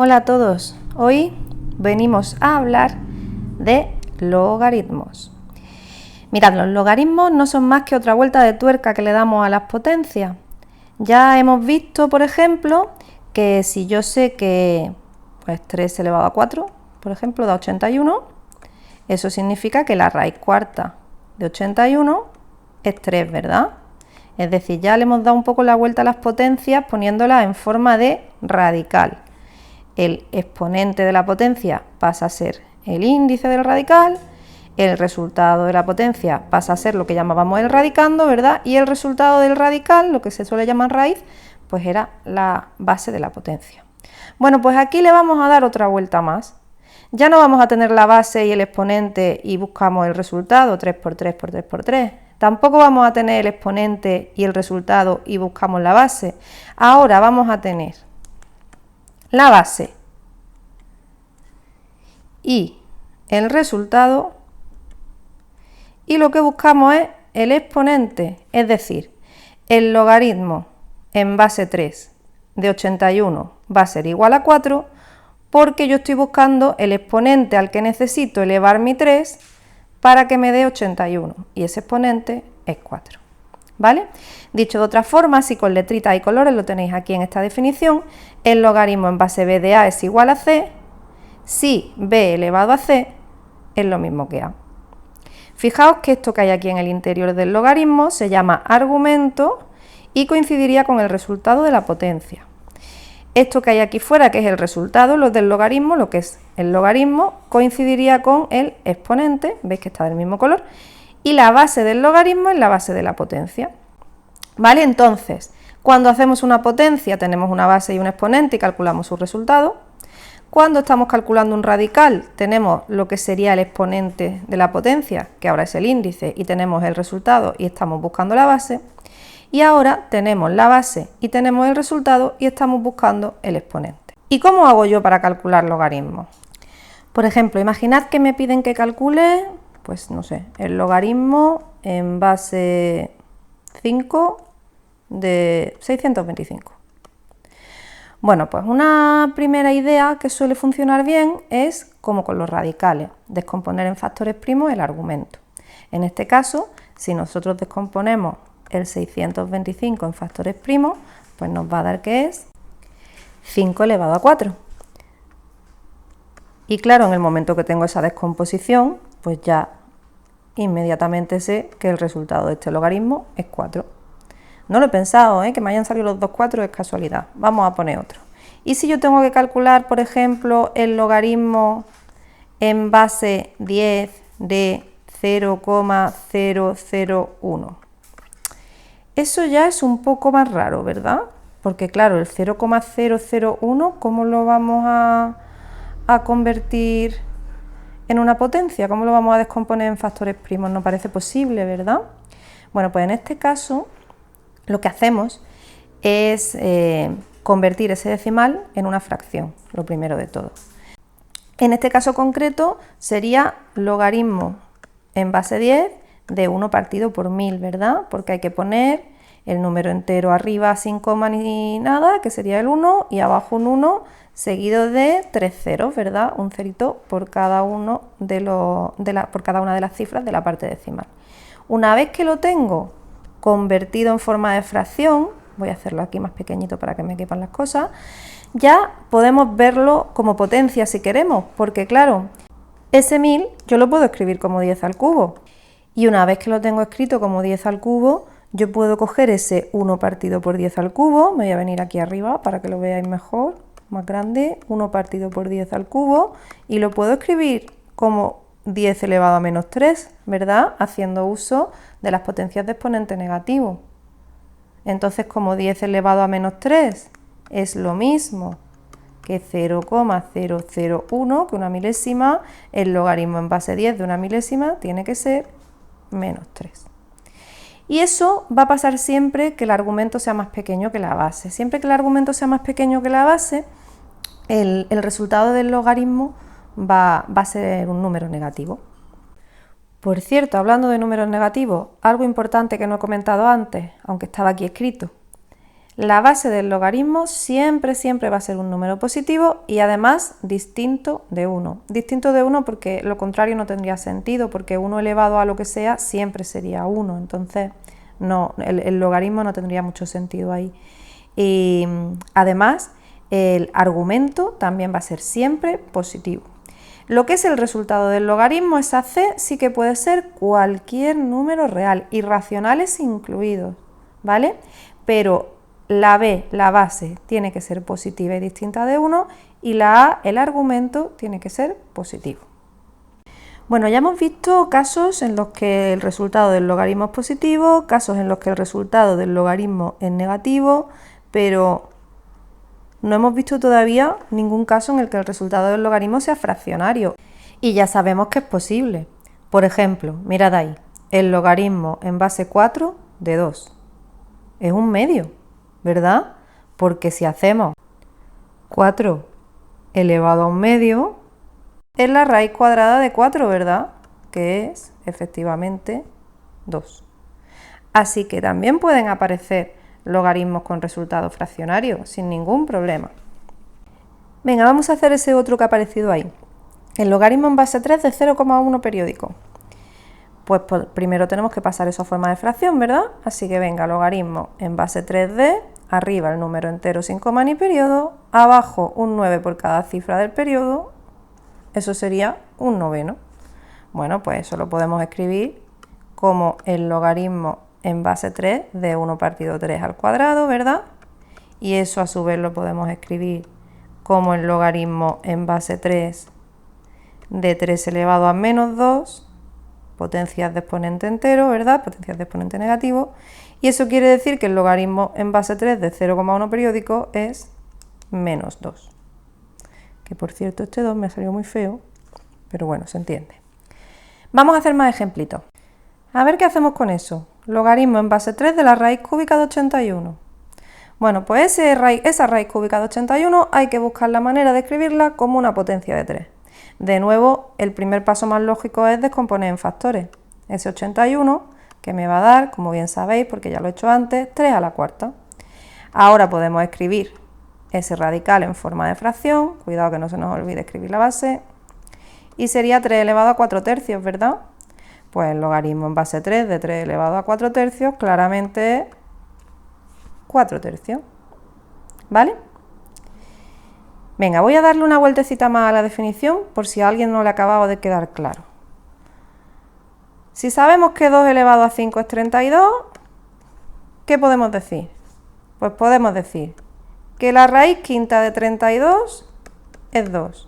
Hola a todos, hoy venimos a hablar de logaritmos. Mirad, los logaritmos no son más que otra vuelta de tuerca que le damos a las potencias. Ya hemos visto, por ejemplo, que si yo sé que 3 elevado a 4, por ejemplo, da 81, eso significa que la raíz cuarta de 81 es 3, ¿verdad? Es decir, ya le hemos dado un poco la vuelta a las potencias poniéndolas en forma de radical. El exponente de la potencia pasa a ser el índice del radical, el resultado de la potencia pasa a ser lo que llamábamos el radicando, ¿verdad? Y el resultado del radical, lo que se suele llamar raíz, pues era la base de la potencia. Bueno, pues aquí le vamos a dar otra vuelta más. Ya no vamos a tener la base y el exponente y buscamos el resultado, 3 por 3 por 3 por 3. Tampoco vamos a tener el exponente y el resultado y buscamos la base. Ahora vamos a tener la base y el resultado, y lo que buscamos es el exponente, es decir, el logaritmo en base 3 de 81 va a ser igual a 4 porque yo estoy buscando el exponente al que necesito elevar mi 3 para que me dé 81 y ese exponente es 4. ¿Vale? Dicho de otra forma, así con letritas y colores, lo tenéis aquí en esta definición, el logaritmo en base b de a es igual a c si b elevado a c es lo mismo que a. Fijaos que esto que hay aquí en el interior del logaritmo se llama argumento y coincidiría con el resultado de la potencia. Esto que hay aquí fuera, que es el resultado, lo del logaritmo, lo que es el logaritmo, coincidiría con el exponente, veis que está del mismo color, y la base del logaritmo es la base de la potencia. ¿Vale? Entonces, cuando hacemos una potencia tenemos una base y un exponente y calculamos su resultado. Cuando estamos calculando un radical tenemos lo que sería el exponente de la potencia, que ahora es el índice, y tenemos el resultado y estamos buscando la base. Y ahora tenemos la base y tenemos el resultado y estamos buscando el exponente. ¿Y cómo hago yo para calcular logaritmos? Por ejemplo, imaginad que me piden que calcule, pues no sé, el logaritmo en base 5 de 625. Bueno, pues una primera idea que suele funcionar bien es, como con los radicales, descomponer en factores primos el argumento. En este caso, si nosotros descomponemos el 625 en factores primos, pues nos va a dar que es 5 elevado a 4. Y claro, en el momento que tengo esa descomposición, pues ya inmediatamente sé que el resultado de este logaritmo es 4. No lo he pensado, que me hayan salido los dos 4 es casualidad. Vamos a poner otro. Y si yo tengo que calcular, por ejemplo, el logaritmo en base 10 de 0,001. Eso ya es un poco más raro, ¿verdad? Porque claro, el 0,001, ¿cómo lo vamos a convertir en una potencia? ¿Cómo lo vamos a descomponer en factores primos? No parece posible, ¿verdad? Bueno, pues en este caso lo que hacemos es convertir ese decimal en una fracción, lo primero de todo. En este caso concreto sería logaritmo en base 10 de 1 partido por 1000, ¿verdad? Porque hay que poner el número entero arriba sin coma ni nada, que sería el 1, y abajo un 1 seguido de 3 ceros, ¿verdad? Un cerito por cada, por cada una de las cifras de la parte decimal. Una vez que lo tengo convertido en forma de fracción, voy a hacerlo aquí más pequeñito para que me quepan las cosas, ya podemos verlo como potencia si queremos, porque claro, ese 1000 yo lo puedo escribir como 10 al cubo, y una vez que lo tengo escrito como 10 al cubo, yo puedo coger ese 1 partido por 10 al cubo, me voy a venir aquí arriba para que lo veáis mejor, más grande, 1 partido por 10 al cubo, y lo puedo escribir como 10 elevado a menos 3, ¿verdad? Haciendo uso de las potencias de exponente negativo. Entonces, como 10 elevado a menos 3 es lo mismo que 0,001, que una milésima, el logaritmo en base 10 de una milésima tiene que ser menos 3. Y eso va a pasar siempre que el argumento sea más pequeño que la base. Siempre que el argumento sea más pequeño que la base, el resultado del logaritmo va a ser un número negativo. Por cierto, hablando de números negativos, algo importante que no he comentado antes, aunque estaba aquí escrito. La base del logaritmo siempre va a ser un número positivo y además distinto de 1. Distinto de 1 porque lo contrario no tendría sentido, porque 1 elevado a lo que sea siempre sería 1, entonces no, el logaritmo no tendría mucho sentido ahí. Y además el argumento también va a ser siempre positivo. Lo que es el resultado del logaritmo, esa c, sí que puede ser cualquier número real, irracionales incluidos, ¿vale? Pero la b, la base, tiene que ser positiva y distinta de 1 y la a, el argumento, tiene que ser positivo. Bueno, ya hemos visto casos en los que el resultado del logaritmo es positivo, casos en los que el resultado del logaritmo es negativo, pero no hemos visto todavía ningún caso en el que el resultado del logaritmo sea fraccionario. Y ya sabemos que es posible. Por ejemplo, mirad ahí, el logaritmo en base 4 de 2. Es un medio, ¿verdad? Porque si hacemos 4 elevado a un medio, es la raíz cuadrada de 4, ¿verdad? Que es, efectivamente, 2. Así que también pueden aparecer logaritmos con resultados fraccionarios, sin ningún problema. Venga, vamos a hacer ese otro que ha aparecido ahí. El logaritmo en base 3 de 0,1 periódico. Pues primero tenemos que pasar eso a forma de fracción, ¿verdad? Así que venga, logaritmo en base 3 de, arriba el número entero sin coma ni periodo, abajo un 9 por cada cifra del periodo, eso sería un noveno. Bueno, pues eso lo podemos escribir como el logaritmo en base 3 de 1 partido 3 al cuadrado, ¿verdad? Y eso a su vez lo podemos escribir como el logaritmo en base 3 de 3 elevado a menos 2, potencias de exponente entero, ¿verdad? Potencias de exponente negativo. Y eso quiere decir que el logaritmo en base 3 de 0,1 periódico es menos 2. Que por cierto este 2 me salió muy feo, pero bueno, se entiende. Vamos a hacer más ejemplitos. A ver qué hacemos con eso. Logaritmo en base 3 de la raíz cúbica de 81. Bueno, pues esa raíz cúbica de 81 hay que buscar la manera de escribirla como una potencia de 3. De nuevo, el primer paso más lógico es descomponer en factores. Ese 81 que me va a dar, como bien sabéis, porque ya lo he hecho antes, 3 a la cuarta. Ahora podemos escribir ese radical en forma de fracción, cuidado que no se nos olvide escribir la base, y sería 3 elevado a 4 tercios, ¿verdad? Pues el logaritmo en base 3 de 3 elevado a 4 tercios claramente es 4 tercios, ¿vale? Venga, voy a darle una vueltecita más a la definición por si a alguien no le ha acabado de quedar claro. Si sabemos que 2 elevado a 5 es 32, ¿qué podemos decir? Pues podemos decir que la raíz quinta de 32 es 2.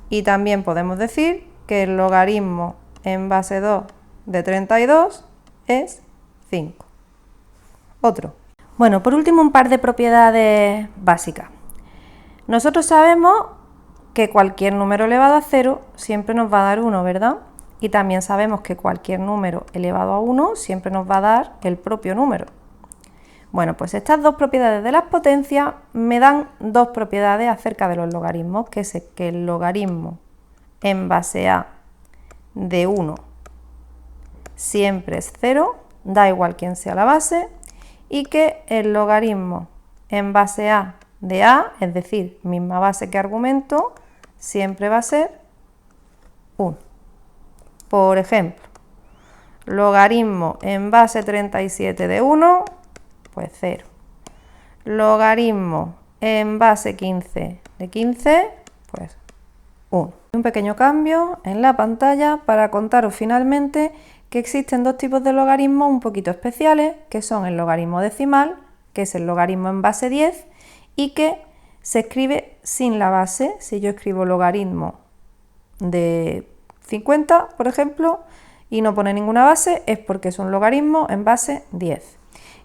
Y también podemos decir que el logaritmo en base 2 de 32 es 5. Otro. Bueno, por último un par de propiedades básicas. Nosotros sabemos que cualquier número elevado a 0 siempre nos va a dar 1, ¿verdad? Y también sabemos que cualquier número elevado a 1 siempre nos va a dar el propio número. Bueno, pues estas dos propiedades de las potencias me dan dos propiedades acerca de los logaritmos, que es que el logaritmo en base a de 1 siempre es 0, da igual quién sea la base, y que el logaritmo en base a de a, es decir, misma base que argumento, siempre va a ser 1. Por ejemplo, logaritmo en base 37 de 1, pues 0. Logaritmo en base 15 de 15, pues 1. Un pequeño cambio en la pantalla para contaros finalmente que existen dos tipos de logaritmos un poquito especiales, que son el logaritmo decimal, que es el logaritmo en base 10, y que se escribe sin la base. Si yo escribo logaritmo de 50, por ejemplo, y no pone ninguna base, es porque es un logaritmo en base 10.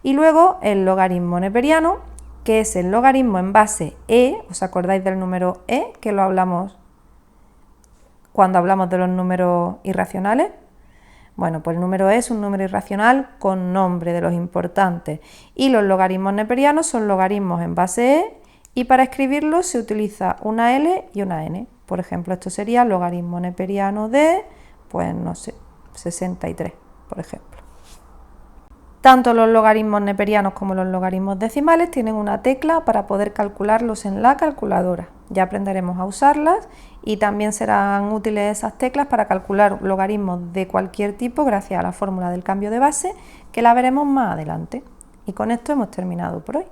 Y luego el logaritmo neperiano, que es el logaritmo en base e, ¿os acordáis del número e? Que lo hablamos cuando hablamos de los números irracionales. Bueno, pues el número e es un número irracional con nombre de los importantes. Y los logaritmos neperianos son logaritmos en base e, y para escribirlos se utiliza una L y una N. Por ejemplo, esto sería logaritmo neperiano de, pues no sé, 63, por ejemplo. Tanto los logaritmos neperianos como los logaritmos decimales tienen una tecla para poder calcularlos en la calculadora. Ya aprenderemos a usarlas y también serán útiles esas teclas para calcular logaritmos de cualquier tipo gracias a la fórmula del cambio de base, que la veremos más adelante. Y con esto hemos terminado por hoy.